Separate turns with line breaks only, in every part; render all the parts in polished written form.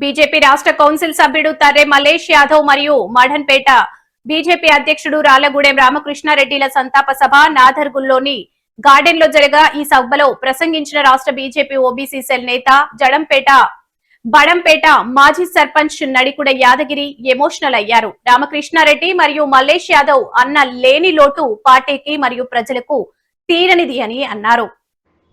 BJP రాష్ట్ర council సభ్యుడు తర్రె మలేష్ యాదవ్ మరియు మఢన్పేట బీజేపీ అధ్యక్షుడు రాళ్లగూడెం రామకృష్ణారెడ్డిల సంతాప సభ నాదర్గుల్లోని గార్డెన్ లో జరగా ఈ సభలో ప్రసంగించిన రాష్ట్ర బీజేపీ ఓబీసీ సెల్ నేత బడంపేట మాజీ సర్పంచ్ నడికుడ యాదగిరి ఎమోషనల్ అయ్యారు. రామకృష్ణారెడ్డి మరియు మల్లేష్ యాదవ్ అన్న లేని లోటు పార్టీకి మరియు ప్రజలకు తీరనిది అని అన్నారు.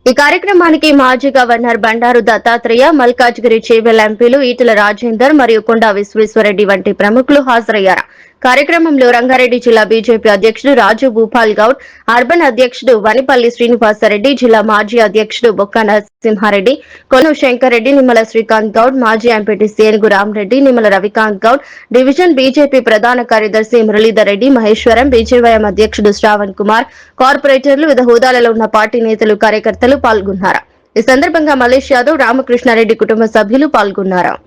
ఈ కార్యక్రమానికి మాజీ గవర్నర్ బండారు దత్తాత్రేయ, మల్కాజ్గిరి చేవెళ్ల ఎంపీలు ఈటెల రాజేందర్ మరియు కొండా విశ్వేశ్వరరెడ్డి వంటి ప్రముఖులు హాజరయ్యారు. కార్యక్రమంలో రంగారెడ్డి జిల్లా బీజేపీ అధ్యక్షుడు రాజు భూపాల్ గౌడ్, అర్బన్ అధ్యక్షుడు వనిపల్లి శ్రీనివాసరెడ్డి, జిల్లా మాజీ అధ్యక్షుడు బొక్క నరసింహారెడ్డి, కొను శంకర్ రెడ్డి, నిమ్మల శ్రీకాంత్ గౌడ్, మాజీ ఎంపీటీసీ ఏనుగు రామరెడ్డి, నిమ్మల రవికాంత్ గౌడ్, డివిజన్ బీజేపీ ప్రధాన కార్యదర్శి మురళీధర్ రెడ్డి, మహేశ్వరం, బీజేవైఎం అధ్యక్షుడు శ్రావణ్ కుమార్, కార్పొరేటర్లు, వివిధ హోదాలలో ఉన్న పార్టీ నేతలు, కార్యకర్తలు పాల్గొన్నారు. ఈ సందర్భంగా మల్లేష్ యాదవ్, రామకృష్ణారెడ్డి కుటుంబ సభ్యులు పాల్గొన్నారు.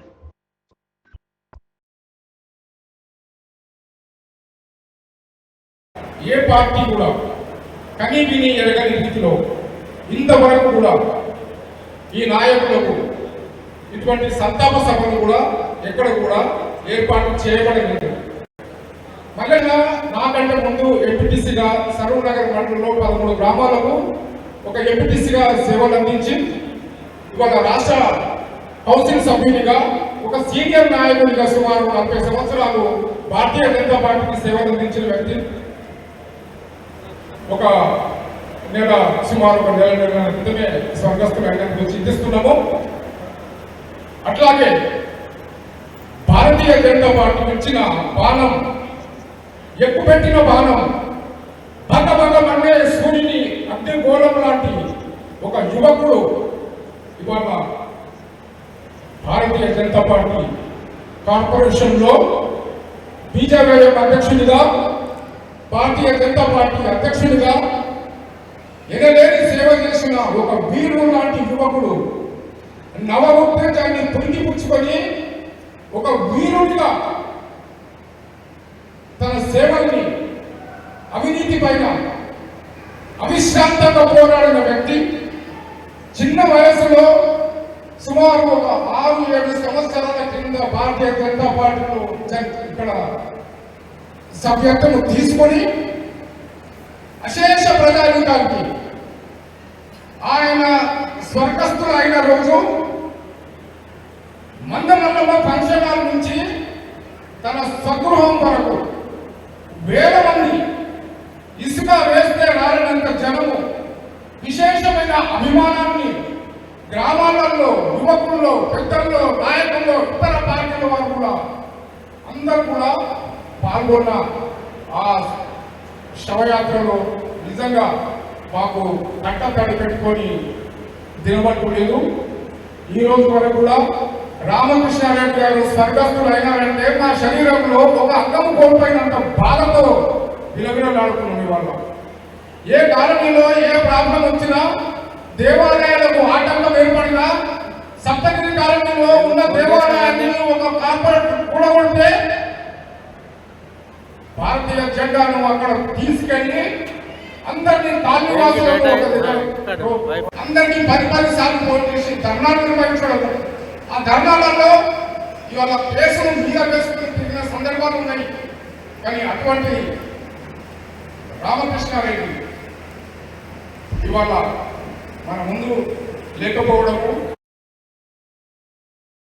ఏ పార్టీ కూడా కనీ విని ఎరగని రీతిలో ఇంతవరకు కూడా ఈ నాయకులకు ఇటువంటి సంతాప సభలు కూడా ఎక్కడ కూడా ఏర్పాటు చేయబడలేదు. మళ్ళీ నాకంటే ముందు ఎంపీటీసీగా సరూనగర్ మండలంలో 13 గ్రామాలకు ఒక ఎంపీటీసీగా సేవలు అందించి ఇవాళ రాష్ట్ర కౌన్సిల్ సభ్యునిగా ఒక సీనియర్ నాయకుడిగా సుమారు 40 సంవత్సరాలు భారతీయ జనతా పార్టీకి సేవలు అందించిన వ్యక్తి. ఒక సుమారు 1 నెలల క్రితమే స్వర్గస్థులైనందుకు చింతిస్తున్నాము. అట్లాగే భారతీయ జనతా పార్టీ ఇచ్చిన బాణం, ఎక్కుపెట్టిన బాణం, భగభగమండే సూర్యుని అగ్నిగోళం లాంటి ఒక యువకుడు ఇవాళ భారతీయ జనతా పార్టీ కార్పొరేషన్ లో బీజేవైఎం అధ్యక్షుడిగా, భారతీయ జనతా పార్టీ అధ్యక్షుడిగా ఎనలేని సేవ చేసిన ఒక వీరుడు లాంటి యువకుడు నవ ఉత్తేజాన్ని పురిగిపుచ్చుకొని ఒక వీరుడిగా తన సేవల్ని అవినీతి పైన అవిశ్రాంతంగా పోరాడిన వ్యక్తి. చిన్న వయసులో సుమారు ఒక 6-7 సంవత్సరాల కింద భారతీయ జనతా పార్టీలో ఇక్కడ సభ్యత్వం తీసుకొని అశేష ప్రజానీకానికి ఆయన స్వర్గస్థులు అయిన రోజు మందమల్లమ్మ ఫంక్షన్ హాల్ నుంచి తన స్వగృహం వరకు వేల మంది, ఇసుక వేస్తే రాలినంత జనము, విశేషమైన అభిమానాన్ని గ్రామాలలో, యువకుల్లో, పెద్దల్లో, నాయకుల్లో, ఇతర పార్టీల వారు కూడా అందరూ కూడా పాల్గొన్న ఆ శవయాత్రలో నిజంగా మాకు కట్టతడి పెట్టుకొని దినబట్టులేదు. ఈ రోజు వరకు కూడా రామకృష్ణారెడ్డి గారు స్వర్గస్థులు అయినారంటే మా శరీరంలో ఒక అంగం కోల్పోయినంత బాధతో విలవిలలాడుతున్నాం. ఇవాళ ఏ కాలనీలో ఏ ప్రాబ్లం వచ్చినా, దేవాలయాలకు ఆటంకం ఏర్పడినా, సప్తగిరి కాలనీలో ఉన్న దేవాలయాన్ని ఒక కార్పొరేట్ కూడగొడితే భారతీయ జెండాను అక్కడ తీసుకెళ్లి అందరినీ అందరికీ 10 సార్లు ఫోన్ చేసి ధర్నాలు నిర్వహించడం. ఆ ధర్నాలలో ఇవాళ కేసులు మీద వేసుకుని తిరిగిన సందర్భాలు ఉన్నాయి. కానీ అటువంటి రామకృష్ణారెడ్డి ఇవాళ మన ముందు లేకపోవడము